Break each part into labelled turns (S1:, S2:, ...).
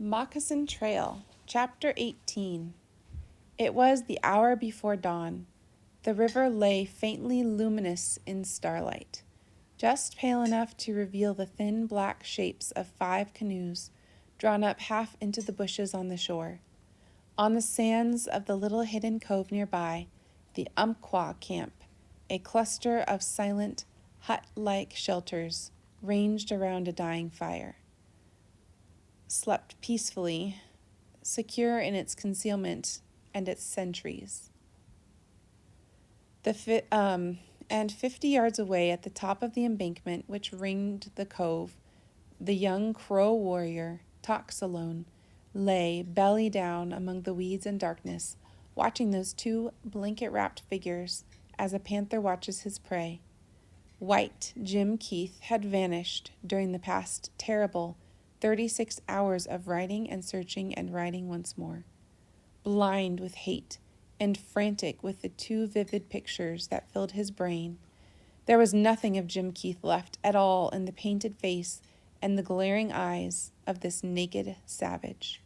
S1: Moccasin Trail, Chapter 18. It was the hour before dawn. The river lay faintly luminous in starlight, just pale enough to reveal the thin black shapes of 5 canoes drawn up half into the bushes on the shore. On the sands of the little hidden cove nearby, the Umpqua camp, a cluster of silent, hut-like shelters, ranged around a dying fire, slept peacefully, secure in its concealment and its sentries. And 50 yards away at the top of the embankment which ringed the cove, the young Crow warrior, Toxalone, lay belly down among the weeds and darkness, watching those 2 blanket-wrapped figures as a panther watches his prey. White Jim Keith had vanished during the past terrible 36 hours of riding and searching and riding once more. Blind with hate and frantic with the 2 vivid pictures that filled his brain, there was nothing of Jim Keith left at all in the painted face and the glaring eyes of this naked savage.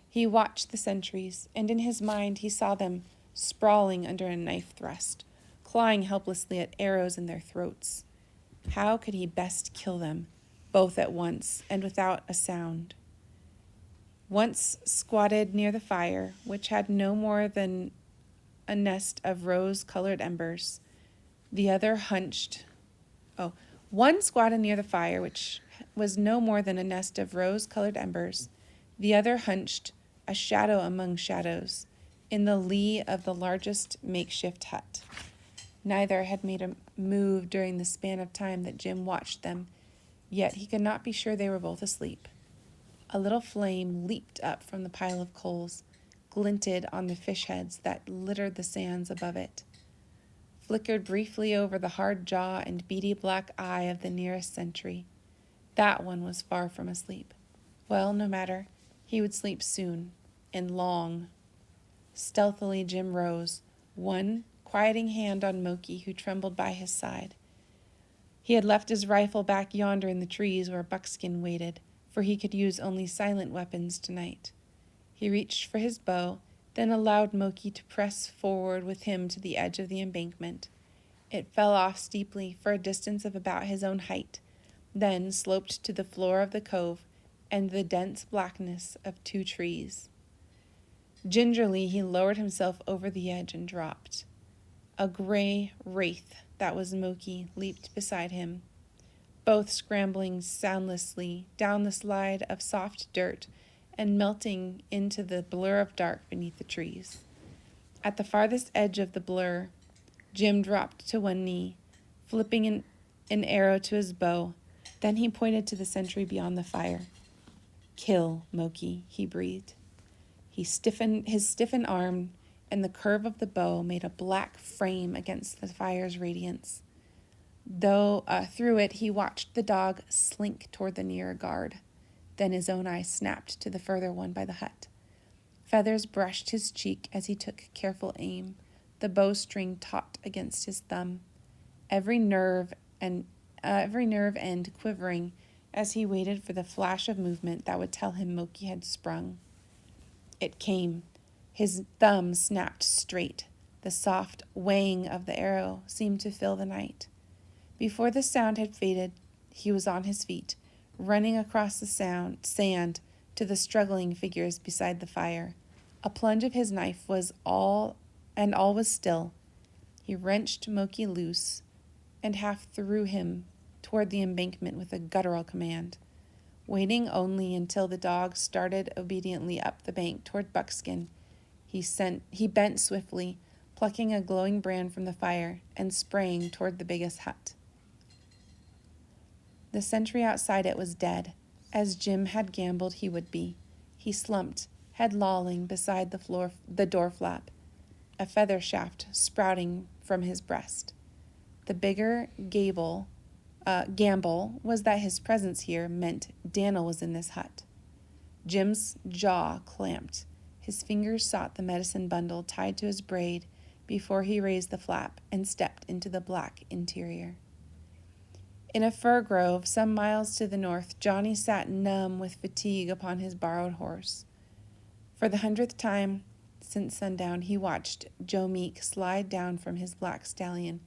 S1: He watched the sentries, and in his mind he saw them sprawling under a knife thrust, clawing helplessly at arrows in their throats. How could he best kill them, both at once and without a sound? Once squatted near the fire, which had no more than a nest of rose-colored embers, one squatted near the fire, which was no more than a nest of rose-colored embers, the other hunched, a shadow among shadows, in the lee of the largest makeshift hut. Neither had made a move during the span of time that Jim watched them, yet he could not be sure they were both asleep. A little flame leaped up from the pile of coals, glinted on the fish heads that littered the sands above it, flickered briefly over the hard jaw and beady black eye of the nearest sentry. That one was far from asleep. Well, no matter. He would sleep soon, and long. Stealthily Jim rose, one quieting hand on Moki, who trembled by his side. He had left his rifle back yonder in the trees where Buckskin waited, for he could use only silent weapons tonight. He reached for his bow, then allowed Moki to press forward with him to the edge of the embankment. It fell off steeply for a distance of about his own height, then sloped to the floor of the cove and the dense blackness of 2 trees. Gingerly he lowered himself over the edge and dropped. A gray wraith that was Moki leaped beside him, both scrambling soundlessly down the slide of soft dirt and melting into the blur of dark beneath the trees. At the farthest edge of the blur, Jim dropped to one knee, flipping an arrow to his bow. Then he pointed to the sentry beyond the fire. "Kill, Moki," he breathed. His stiffened arm and the curve of the bow made a black frame against the fire's radiance. Through it he watched the dog slink toward the nearer guard. Then his own eye snapped to the further one by the hut. Feathers brushed his cheek as he took careful aim, the bowstring taut against his thumb, every nerve end quivering as he waited for the flash of movement that would tell him Moki had sprung. It came. His thumb snapped straight. The soft whang of the arrow seemed to fill the night. Before the sound had faded, he was on his feet, running across the sand to the struggling figures beside the fire. A plunge of his knife was all was still. He wrenched Moki loose and half threw him toward the embankment with a guttural command. Waiting only until the dog started obediently up the bank toward Buckskin, he bent swiftly, plucking a glowing brand from the fire and sprang toward the biggest hut. The sentry outside it was dead, as Jim had gambled he would be. He slumped, head lolling beside the door flap, a feather shaft sprouting from his breast. The bigger gamble was that his presence here meant Dan'l was in this hut. Jim's jaw clamped. His fingers sought the medicine bundle tied to his braid before he raised the flap and stepped into the black interior. In a fir grove some miles to the north, Johnny sat numb with fatigue upon his borrowed horse. For the 100th time since sundown, he watched Joe Meek slide down from his black stallion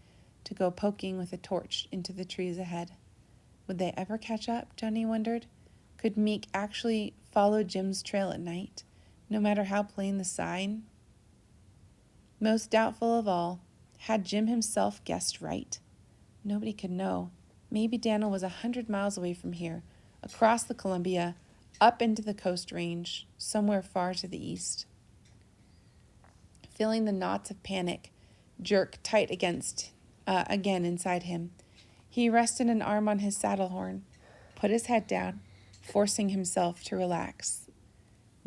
S1: to go poking with a torch into the trees ahead. Would they ever catch up, Johnny wondered? Could Meek actually follow Jim's trail at night, no matter how plain the sign? Most doubtful of all, had Jim himself guessed right? Nobody could know. Maybe Daniel was 100 miles away from here, across the Columbia, up into the Coast Range, somewhere far to the east. Feeling the knots of panic jerk tight again inside him, he rested an arm on his saddle horn, put his head down, forcing himself to relax.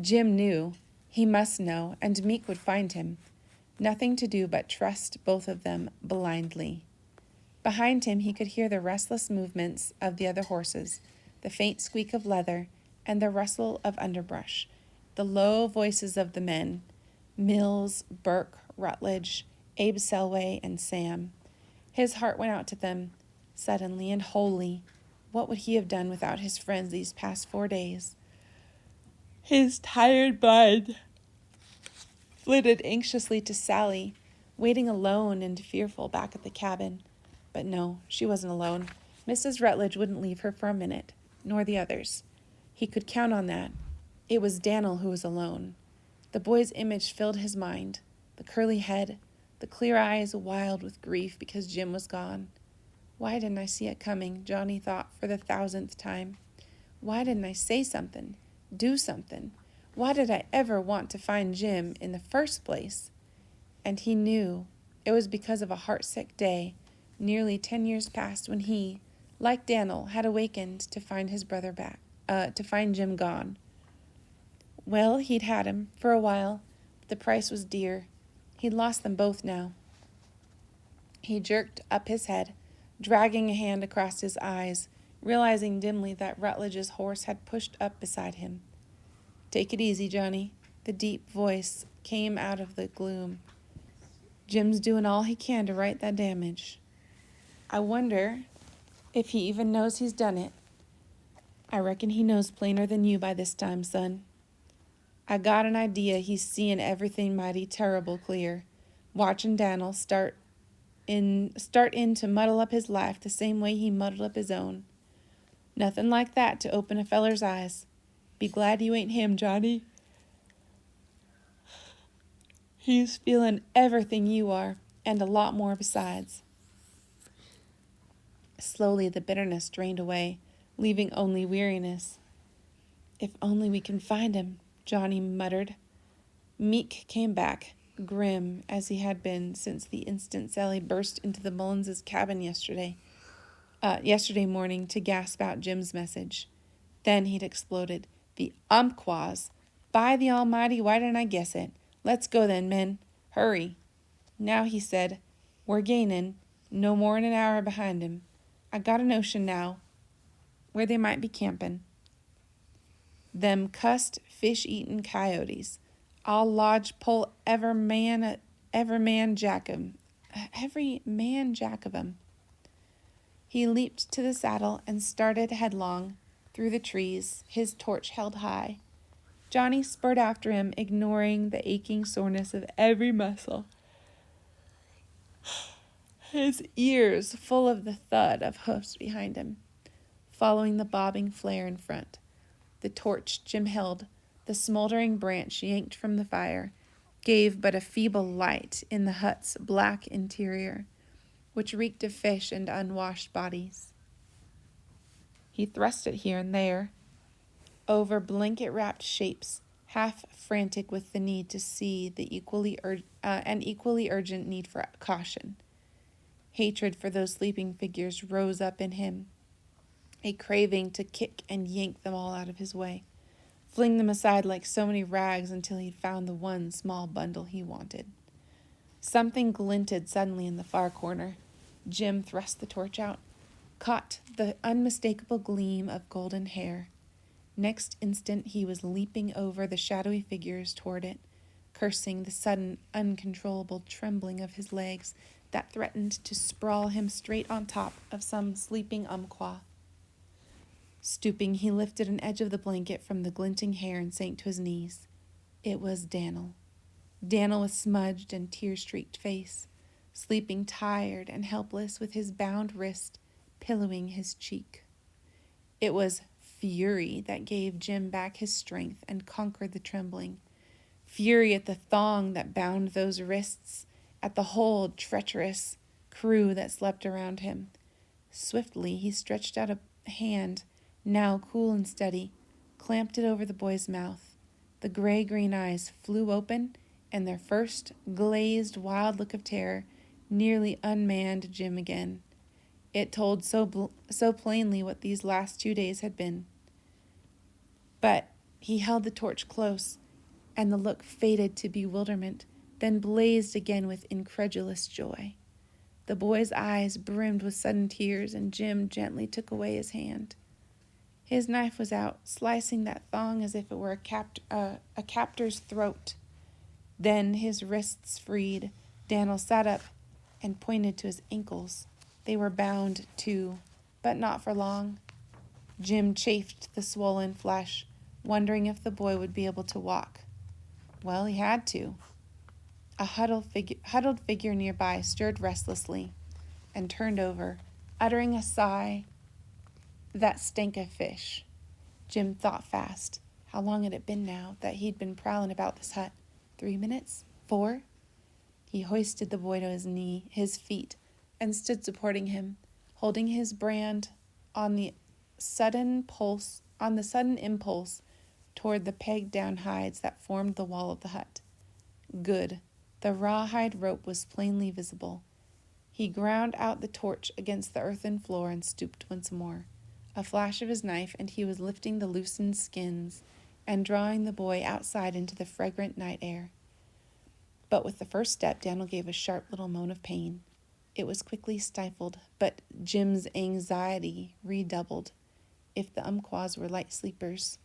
S1: Jim knew, he must know, and Meek would find him. Nothing to do but trust both of them blindly. Behind him he could hear the restless movements of the other horses, the faint squeak of leather, and the rustle of underbrush, the low voices of the men, Mills, Burke, Rutledge, Abe Selway, and Sam. His heart went out to them, suddenly and wholly. What would he have done without his friends these past 4 days? His tired blood flitted anxiously to Sally, waiting alone and fearful back at the cabin. But no, she wasn't alone. Mrs. Rutledge wouldn't leave her for a minute, nor the others. He could count on that. It was Daniel who was alone. The boy's image filled his mind, the curly head, the clear eyes wild with grief because Jim was gone. Why didn't I see it coming, Johnny thought for the 1000th time. Why didn't I say something, do something? Why did I ever want to find Jim in the first place? And he knew it was because of a heartsick day, nearly 10 years past, when he, like Daniel, had awakened to find his brother back, to find Jim gone. Well, he'd had him for a while, but the price was dear. He'd lost them both now. He jerked up his head, dragging a hand across his eyes, realizing dimly that Rutledge's horse had pushed up beside him. "Take it easy, Johnny," the deep voice came out of the gloom. "Jim's doing all he can to right that damage. I wonder if he even knows he's done it. I reckon he knows plainer than you by this time, son. I got an idea he's seeing everything mighty terrible clear, watching Daniel start in to muddle up his life the same way he muddled up his own. Nothing like that to open a feller's eyes. Be glad you ain't him, Johnny. He's feeling everything you are, and a lot more besides." Slowly the bitterness drained away, leaving only weariness. "If only we can find him," Johnny muttered. Meek came back, grim as he had been since the instant Sally burst into the Mullins' cabin yesterday morning to gasp out Jim's message. Then he'd exploded. "The umpquas! By the Almighty, why didn't I guess it? Let's go then, men. Hurry." Now he said, "We're gaining. No more'n an hour behind him. I got a notion now where they might be camping. Them cussed fish-eating coyotes. I'll lodge pull every man jack of 'em." He leaped to the saddle and started headlong through the trees, his torch held high. Johnny spurred after him, ignoring the aching soreness of every muscle, his ears full of the thud of hoofs behind him, following the bobbing flare in front. The torch Jim held, the smoldering branch yanked from the fire, gave but a feeble light in the hut's black interior, which reeked of fish and unwashed bodies. He thrust it here and there, over blanket-wrapped shapes, half frantic with the need to see the equally urgent need for caution. Hatred for those sleeping figures rose up in him, a craving to kick and yank them all out of his way, fling them aside like so many rags until he'd found the one small bundle he wanted. Something glinted suddenly in the far corner. Jim thrust the torch out, caught the unmistakable gleam of golden hair. Next instant he was leaping over the shadowy figures toward it, cursing the sudden, uncontrollable trembling of his legs that threatened to sprawl him straight on top of some sleeping Umpqua. Stooping, he lifted an edge of the blanket from the glinting hair and sank to his knees. It was Dan'l. Dan'l with smudged and tear-streaked face, sleeping tired and helpless with his bound wrist pillowing his cheek. It was fury that gave Jim back his strength and conquered the trembling. Fury at the thong that bound those wrists, at the whole treacherous crew that slept around him. Swiftly he stretched out a hand, now cool and steady, clamped it over the boy's mouth. The gray-green eyes flew open, and their first glazed, wild look of terror nearly unmanned Jim again. It told so plainly what these last 2 days had been. But he held the torch close, and the look faded to bewilderment, then blazed again with incredulous joy. The boy's eyes brimmed with sudden tears, and Jim gently took away his hand. His knife was out, slicing that thong as if it were a captor's throat. Then, his wrists freed, Dan'l sat up and pointed to his ankles. They were bound, too, but not for long. Jim chafed the swollen flesh, wondering if the boy would be able to walk. Well, he had to. A huddled figure nearby stirred restlessly and turned over, uttering a sigh that stank of fish. Jim thought fast. How long had it been now that he'd been prowling about this hut? 3 minutes? 4? He hoisted the boy to his feet, and stood supporting him, holding his brand on the sudden impulse toward the pegged-down hides that formed the wall of the hut. Good. The rawhide rope was plainly visible. He ground out the torch against the earthen floor and stooped once more. A flash of his knife, and he was lifting the loosened skins and drawing the boy outside into the fragrant night air. But with the first step, Dan'l gave a sharp little moan of pain. It was quickly stifled, but Jim's anxiety redoubled. If the Umpquas were light sleepers.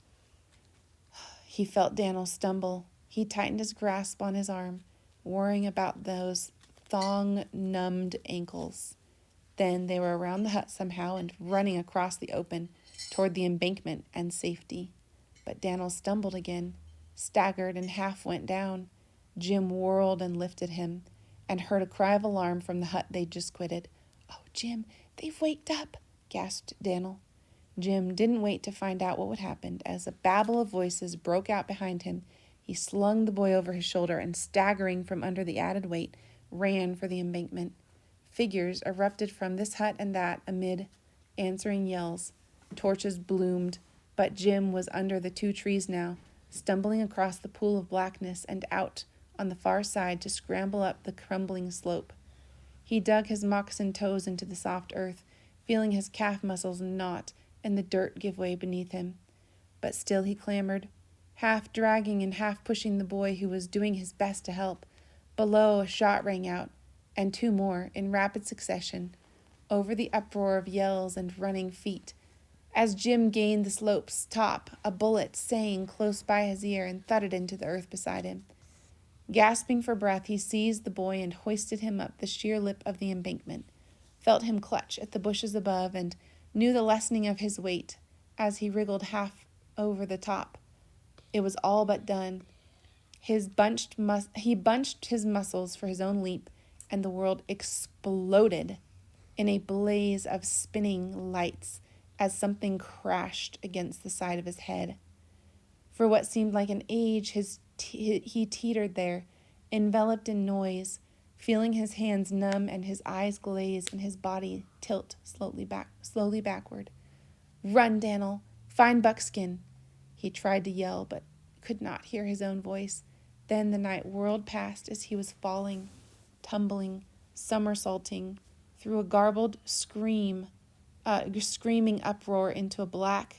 S1: He felt Dan'l stumble. He tightened his grasp on his arm, worrying about those thong-numbed ankles. Then they were around the hut somehow and running across the open toward the embankment and safety. But Dan'l stumbled again, staggered, and half went down. Jim whirled and lifted him, and heard a cry of alarm from the hut they'd just quitted. "Oh, Jim, they've waked up," gasped Dan'l. Jim didn't wait to find out what would happen. As a babble of voices broke out behind him, he slung the boy over his shoulder and, staggering from under the added weight, ran for the embankment. Figures erupted from this hut and that amid answering yells. Torches bloomed, but Jim was under the 2 trees now, stumbling across the pool of blackness and out on the far side to scramble up the crumbling slope. He dug his moccasin toes into the soft earth, feeling his calf muscles knot and the dirt give way beneath him. But still he clambered, half dragging and half pushing the boy who was doing his best to help. Below, a shot rang out, and 2 more, in rapid succession, over the uproar of yells and running feet. As Jim gained the slope's top, a bullet sang close by his ear and thudded into the earth beside him. Gasping for breath, he seized the boy and hoisted him up the sheer lip of the embankment, felt him clutch at the bushes above, and knew the lessening of his weight as he wriggled half over the top. It was all but done. He bunched his muscles for his own leap, and the world exploded in a blaze of spinning lights as something crashed against the side of his head. For what seemed like an age, he teetered there, enveloped in noise, feeling his hands numb and his eyes glaze and his body tilt slowly backward. "Run, Dan'l! Find Buckskin!" He tried to yell, but could not hear his own voice. Then the night whirled past as he was falling, tumbling, somersaulting through a garbled screaming uproar into a black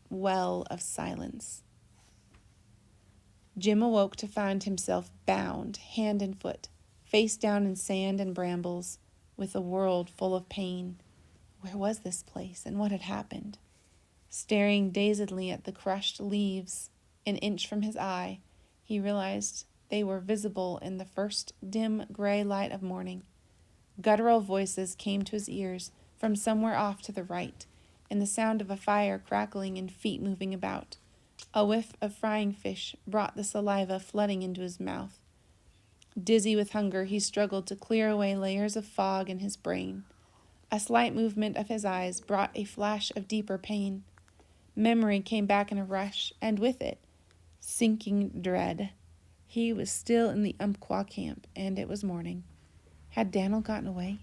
S1: well of silence. Jim awoke to find himself bound, hand and foot, face down in sand and brambles, with a world full of pain. Where was this place, and what had happened? Staring dazedly at the crushed leaves an inch from his eye, he realized they were visible in the first dim gray light of morning. Guttural voices came to his ears from somewhere off to the right, and the sound of a fire crackling and feet moving about. A whiff of frying fish brought the saliva flooding into his mouth. Dizzy with hunger, he struggled to clear away layers of fog in his brain. A slight movement of his eyes brought a flash of deeper pain. Memory came back in a rush, and with it, sinking dread. He was still in the Umpqua camp, and it was morning. Had Dan'l gotten away?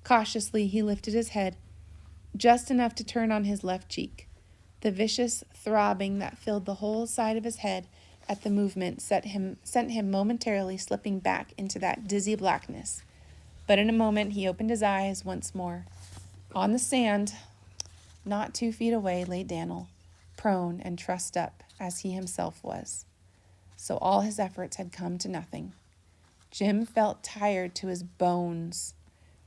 S1: Cautiously, he lifted his head, just enough to turn on his left cheek. The vicious throbbing that filled the whole side of his head at the movement sent him momentarily slipping back into that dizzy blackness. But in a moment, he opened his eyes once more. On the sand, not 2 feet away, lay Dan'l, prone and trussed up as he himself was. So all his efforts had come to nothing. Jim felt tired to his bones.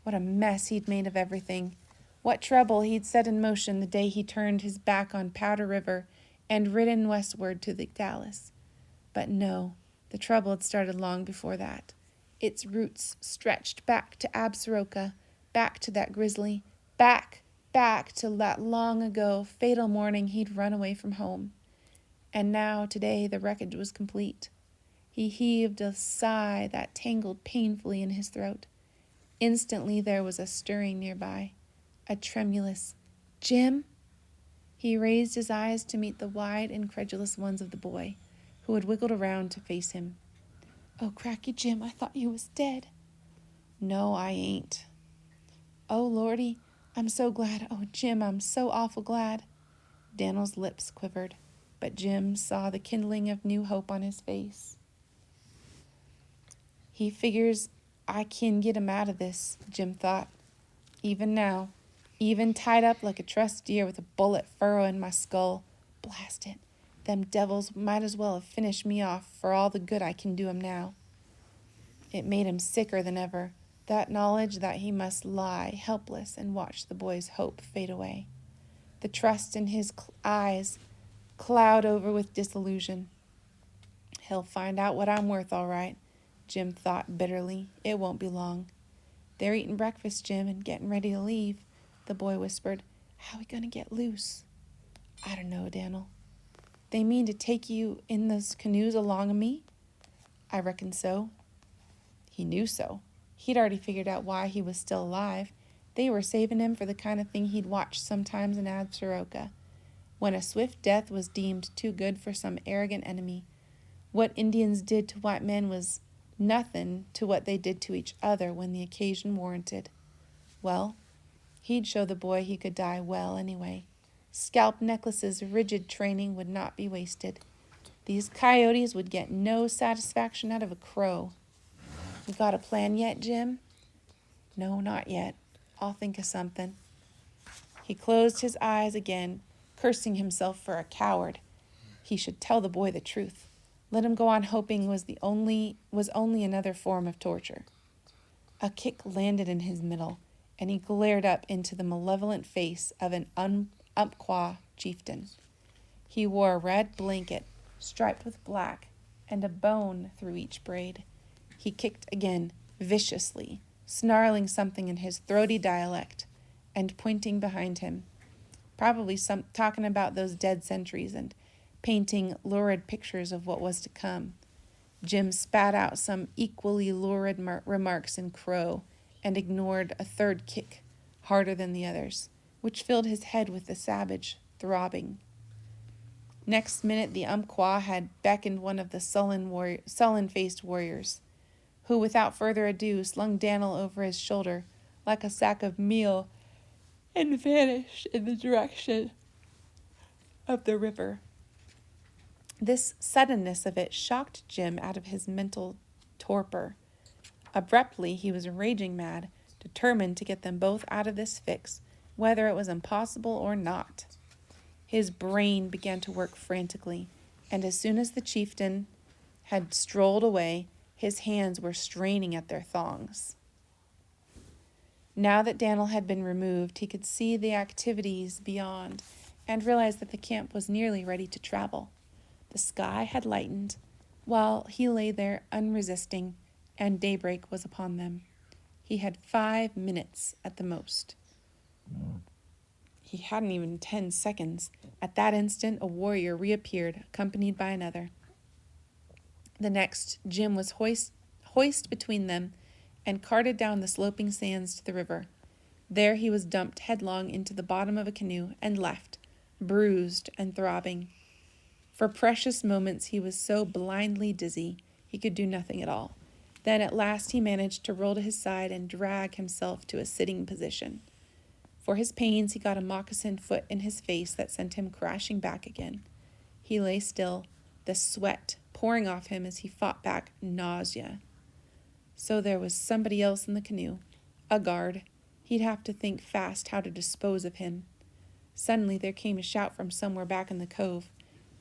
S1: What a mess he'd made of everything. What trouble he'd set in motion the day he turned his back on Powder River and ridden westward to the Dalles. But no, the trouble had started long before that. Its roots stretched back to Absaroka, back to that grizzly, back to that long ago, fatal morning he'd run away from home. And now, today, the wreckage was complete. He heaved a sigh that tangled painfully in his throat. Instantly there was a stirring nearby, a tremulous, "Jim?" He raised his eyes to meet the wide, incredulous ones of the boy, who had wiggled around to face him. "Oh, cracky Jim, I thought you was dead." "No, I ain't." "Oh, Lordy, I'm so glad. Oh, Jim, I'm so awful glad." Dan'l's lips quivered, but Jim saw the kindling of new hope on his face. He figures I can get him out of this, Jim thought. Even now, even tied up like a trussed deer with a bullet furrowing my skull. Blast it, them devils might as well have finished me off for all the good I can do him now. It made him sicker than ever, that knowledge that he must lie helpless and watch the boy's hope fade away. The trust in his eyes cloud over with disillusion. He'll find out what I'm worth, all right, Jim thought bitterly. It won't be long. "They're eating breakfast, Jim, and getting ready to leave," the boy whispered. "How we gonna get loose?" "I don't know, Dan'l." "They mean to take you in those canoes along of me?" "I reckon so." He knew so. He'd already figured out why he was still alive. They were saving him for the kind of thing he'd watched sometimes in Absaroka, when a swift death was deemed too good for some arrogant enemy. What Indians did to white men was nothing to what they did to each other when the occasion warranted. Well, he'd show the boy he could die well anyway. Scalp Necklace's rigid training would not be wasted. These coyotes would get no satisfaction out of a crow. "You got a plan yet, Jim?" "No, not yet. I'll think of something." He closed his eyes again, cursing himself for a coward. He should tell the boy the truth. Let him go on hoping was only another form of torture. A kick landed in his middle, and he glared up into the malevolent face of an Umpqua chieftain. He wore a red blanket striped with black and a bone through each braid. He kicked again, viciously, snarling something in his throaty dialect and pointing behind him, probably talking about those dead centuries and painting lurid pictures of what was to come. Jim spat out some equally lurid remarks in Crow and ignored a third kick, harder than the others, which filled his head with the savage throbbing. Next minute the Umpqua had beckoned one of the sullen-faced warriors, who without further ado slung Dan'l over his shoulder like a sack of meal and vanished in the direction of the river. This suddenness of it shocked Jim out of his mental torpor. Abruptly, he was raging mad, determined to get them both out of this fix, whether it was impossible or not. His brain began to work frantically, and as soon as the chieftain had strolled away, his hands were straining at their thongs. Now that Dan'l had been removed, he could see the activities beyond and realized that the camp was nearly ready to travel. The sky had lightened, while he lay there unresisting, and daybreak was upon them. He had 5 minutes at the most. He hadn't even 10 seconds. At that instant, a warrior reappeared, accompanied by another. The next, Jim was hoisted between them and carted down the sloping sands to the river. There he was dumped headlong into the bottom of a canoe and left, bruised and throbbing. For precious moments he was so blindly dizzy he could do nothing at all. Then at last he managed to roll to his side and drag himself to a sitting position. For his pains he got a moccasin foot in his face that sent him crashing back again. He lay still, the sweat pouring off him as he fought back nausea. So there was somebody else in the canoe, a guard. He'd have to think fast how to dispose of him. Suddenly there came a shout from somewhere back in the cove.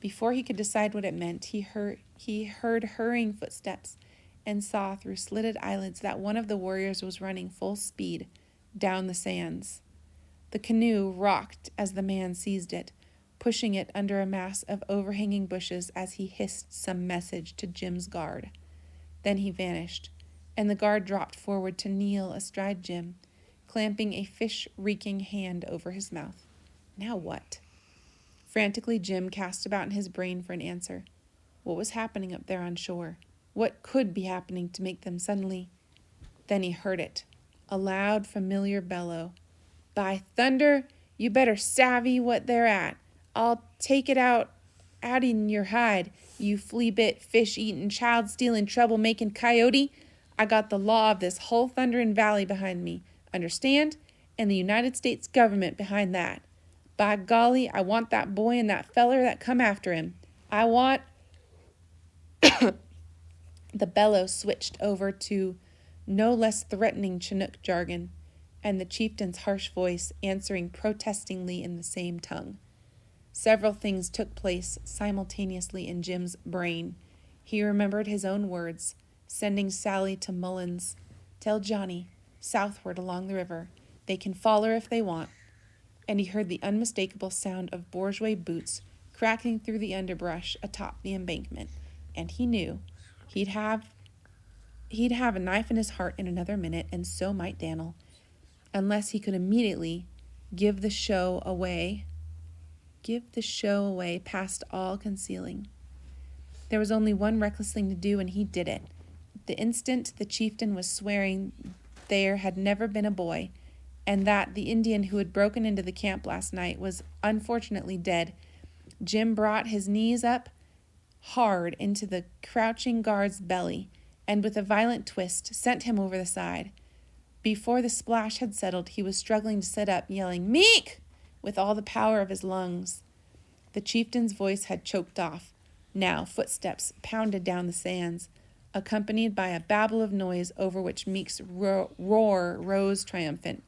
S1: Before he could decide what it meant, he heard hurrying footsteps and saw through slitted eyelids that one of the warriors was running full speed down the sands. The canoe rocked as the man seized it, pushing it under a mass of overhanging bushes as he hissed some message to Jim's guard. Then he vanished, and the guard dropped forward to kneel astride Jim, clamping a fish-reeking hand over his mouth. Now what? Frantically, Jim cast about in his brain for an answer. What was happening up there on shore? What could be happening to make them suddenly? Then he heard it, a loud, familiar bellow. By thunder, you better savvy what they're at. I'll take it out in your hide, you flea-bit, fish-eating, child-stealing, trouble-making coyote. I got the law of this whole thunderin' valley behind me, understand? And the United States government behind that. By golly, I want that boy and that feller that come after him. I want... The bellow switched over to no less threatening Chinook jargon, and the chieftain's harsh voice answering protestingly in the same tongue. Several things took place simultaneously in Jim's brain. He remembered his own words, sending Sally to Mullins. Tell Johnny, southward along the river. They can follow if they want. And he heard the unmistakable sound of bourgeois boots cracking through the underbrush atop the embankment, and he knew he'd have a knife in his heart in another minute, and so might Dan'l, unless he could immediately give the show away past all concealing. There was only one reckless thing to do, and he did it. The instant the chieftain was swearing there had never been a boy, and that the Indian who had broken into the camp last night was unfortunately dead, Jim brought his knees up hard into the crouching guard's belly, and with a violent twist sent him over the side. Before the splash had settled, he was struggling to sit up, yelling, "Meek!" with all the power of his lungs. The chieftain's voice had choked off. Now footsteps pounded down the sands, accompanied by a babble of noise over which Meek's roar rose triumphant.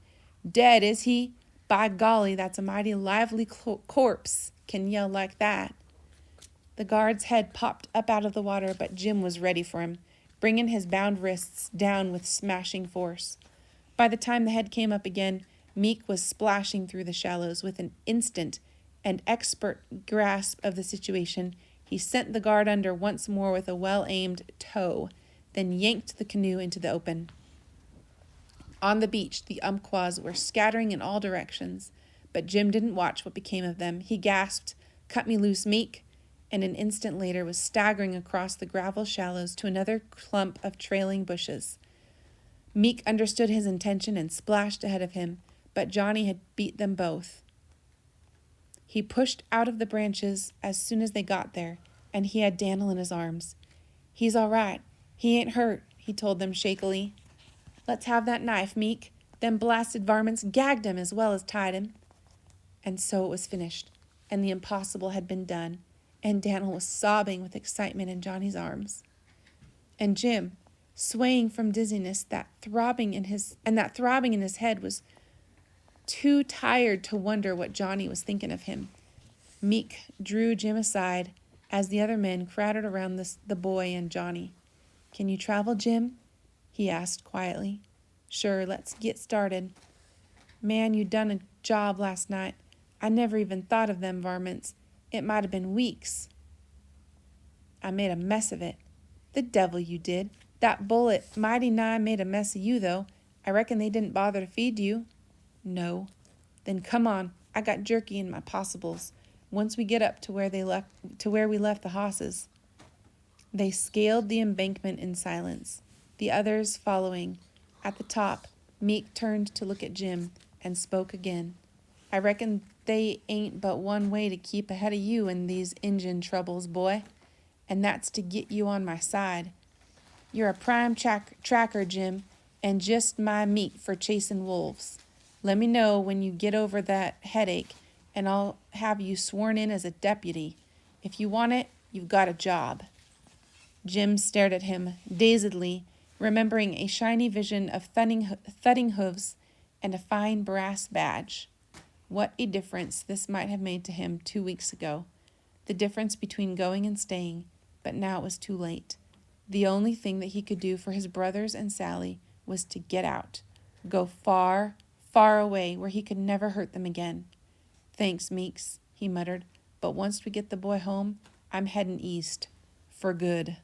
S1: "Dead, is he? By golly, that's a mighty lively corpse, can yell like that." The guard's head popped up out of the water, but Jim was ready for him, bringing his bound wrists down with smashing force. By the time the head came up again, Meek was splashing through the shallows. With an instant and expert grasp of the situation, he sent the guard under once more with a well-aimed toe, then yanked the canoe into the open. On the beach, the Umpqua were scattering in all directions, but Jim didn't watch what became of them. He gasped, "Cut me loose, Meek," and an instant later was staggering across the gravel shallows to another clump of trailing bushes. Meek understood his intention and splashed ahead of him, but Johnny had beat them both. He pushed out of the branches as soon as they got there, and he had Dan'l in his arms. "He's all right. He ain't hurt," he told them shakily. "Let's have that knife, Meek. Them blasted varmints gagged him as well as tied him." And so it was finished, and the impossible had been done, and Dan'l was sobbing with excitement in Johnny's arms. And Jim, swaying from dizziness, that throbbing in his head, was too tired to wonder what Johnny was thinking of him. Meek drew Jim aside as the other men crowded around the boy and Johnny. "Can you travel, Jim?" he asked quietly. "Sure, let's get started. Man, you done a job last night. I never even thought of them varmints. It might have been weeks." "I made a mess of it." "The devil you did. That bullet mighty nigh made a mess of you, though. I I reckon they didn't bother to feed you. No. Then come on. I got jerky in my possibles. Once we get up to where we left the hosses. They scaled the embankment in silence, the others following. At the top, Meek turned to look at Jim and spoke again. I reckon they ain't but one way to keep ahead of you in these Injun troubles, boy, and that's to get you on my side. You're a prime tracker, Jim, and just my meat for chasing wolves. Let me know when you get over that headache, and I'll have you sworn in as a deputy. If you want it, you've got a job. Jim stared at him dazedly, remembering a shiny vision of thudding hooves and a fine brass badge. What a difference this might have made to him 2 weeks ago. The difference between going and staying, but now it was too late. The only thing that he could do for his brothers and Sally was to get out, go far, far away where he could never hurt them again. Thanks, Meeks, he muttered, but once we get the boy home, I'm heading east. For good.